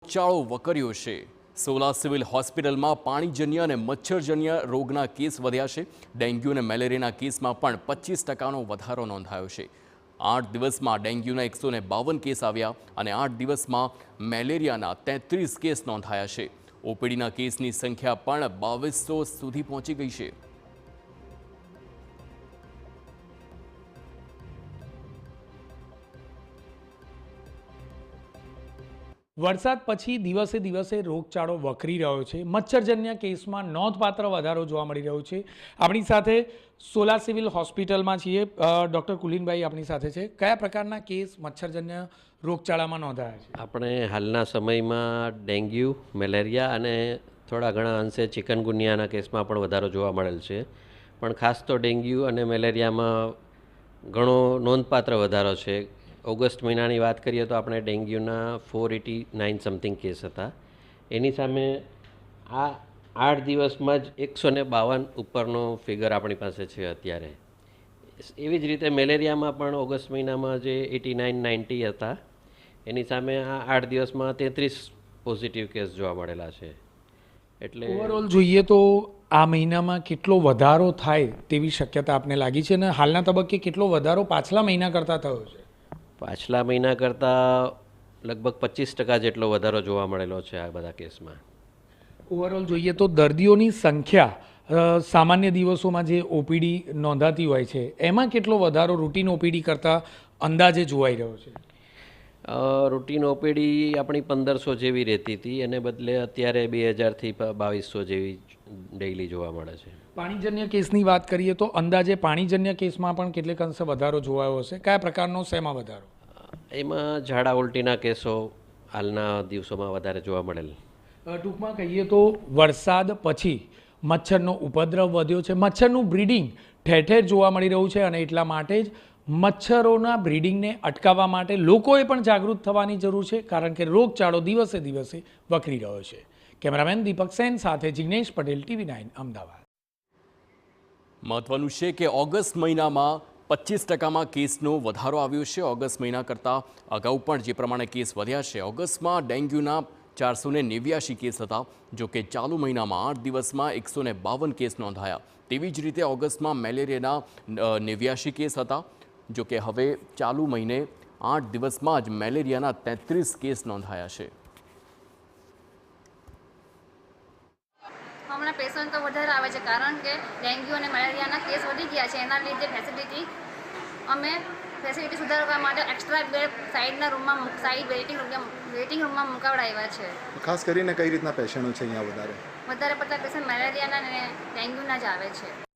રોગચાળો વકર્યો છે। સોલા સિવિલ હોસ્પિટલમાં પાણીજન્ય અને મચ્છરજન્ય રોગના કેસ વધ્યા છે। ડેન્ગ્યુ અને મેલેરિયાના કેસમાં પણ 25% વધારો નોંધાયો છે। 8 દિવસમાં ડેન્ગ્યુના 152 કેસ આવ્યા અને 8 દિવસમાં મેલેરિયાના 33 કેસ નોંધાયા છે। ઓપીડીના કેસની સંખ્યા પણ 2200 સુધી પહોંચી ગઈ છે। વરસાદ પછી દિવસે દિવસે રોગચાળો વકરી રહ્યો છે। મચ્છરજન્ય કેસમાં નોંધપાત્ર વધારો જોવા મળી રહ્યો છે। આપણી સાથે સોલા સિવિલ હોસ્પિટલમાં છીએ, ડૉક્ટર કુલીનભાઈ આપણી સાથે છે। કયા પ્રકારના કેસ મચ્છરજન્ય રોગચાળામાં નોંધાયા છે? આપણે હાલના સમયમાં ડેન્ગ્યુ, મેલેરિયા અને થોડા ઘણા અંશે ચિકનગુનિયાના કેસમાં પણ વધારો જોવા મળેલ છે। પણ ખાસ તો ડેન્ગ્યુ અને મેલેરિયામાં ઘણો નોંધપાત્ર વધારો છે। ઓગસ્ટ મહિનાની વાત કરીએ તો આપણે ડેન્ગ્યુના 489 સમથિંગ કેસ હતા। એની સામે આ 8 દિવસમાં જ 152 ઉપરનો ફિગર આપણી પાસે છે અત્યારે। એવી જ રીતે મેલેરિયામાં પણ ઓગસ્ટ મહિનામાં જે 89-90 હતા એની સામે આ 8 દિવસમાં 33 પોઝિટિવ કેસ જોવા મળેલા છે। એટલે ઓવરઓલ જોઈએ તો આ મહિનામાં કેટલો વધારો થાય તેવી શક્યતા આપને લાગી છે અને હાલના તબક્કે કેટલો વધારો પાછલા મહિના કરતાં થયો છે? પાછલા મહિના કરતાં લગભગ 25% જેટલો વધારો જોવા મળેલો છે આ બધા કેસમાં। ઓવરઓલ જોઈએ તો દર્દીઓની સંખ્યા સામાન્ય દિવસોમાં જે ઓપીડી નોંધાતી હોય છે એમાં કેટલો વધારો રૂટીન ઓપીડી કરતાં અંદાજે જોવાઈ રહ્યો છે? રૂટીન ઓપીડી આપણી 1500 જેવી રહેતી હતી એને બદલે અત્યારે 2000થી 2200 જેવી ડેઇલી જોવા મળે છે। પાણીજન્ય કેસની વાત કરીએ તો અંદાજે પાણીજન્ય કેસમાં પણ કેટલેક અંશે વધારો જોવાયો હશે। કયા પ્રકારનો શેમાં વધારો? એમાં ઝાડા ઉલટીના કેસો હાલના દિવસોમાં વધારે જોવા મળેલ। ટૂંકમાં કહીએ તો વરસાદ પછી મચ્છરનો ઉપદ્રવ વધ્યો છે। મચ્છરનું બ્રીડિંગ ઠેર ઠેર જોવા મળી રહ્યું છે અને એટલા માટે જ મચ્છરોના બ્રીડિંગને અટકાવવા માટે લોકોએ પણ જાગૃત થવાની જરૂર છે, કારણ કે રોગચાળો દિવસે દિવસે વકરી રહ્યો છે। કેમેરામેન દીપક સેન સાથે જિગ્નેશ પટેલ, TV9 અમદાવાદ। મહત્વનું છે કે ઓગસ્ટ મહિનામાં 25%માં કેસનો વધારો આવ્યો છે। ઓગસ્ટ મહિના કરતાં અગાઉ પણ જે પ્રમાણે કેસ વધ્યા છે, ઓગસ્ટમાં ડેન્ગ્યુના 489 કેસ હતા, જો કે ચાલુ મહિનામાં 8 દિવસમાં 152 કેસ નોંધાયા। તેવી જ રીતે ઓગસ્ટમાં મેલેરિયાના 89 કેસ હતા, જો કે હવે ચાલુ મહિને 8 દિવસમાં જ મેલેરિયાના 33 કેસ નોંધાયા છે। હમણાં પેશન્ટ તો વધારે આવે છે કારણ કે ડેન્ગ્યુ અને મેલેરિયાના કેસ વધી ગયા છે। એના લીધે ફેસિલિટી સુધારવા માટે એક્સ્ટ્રા બેડ સાઈડના રૂમમાં વેઇટિંગ રૂમમાં મુકાવડાવ્યા છે। ખાસ કરીને કઈ રીતના પેશન્ટો છે અહીંયા વધારે? વધારે પડતા પેશન્ટ મેલેરિયાના અને ડેન્ગ્યુના જ આવે છે।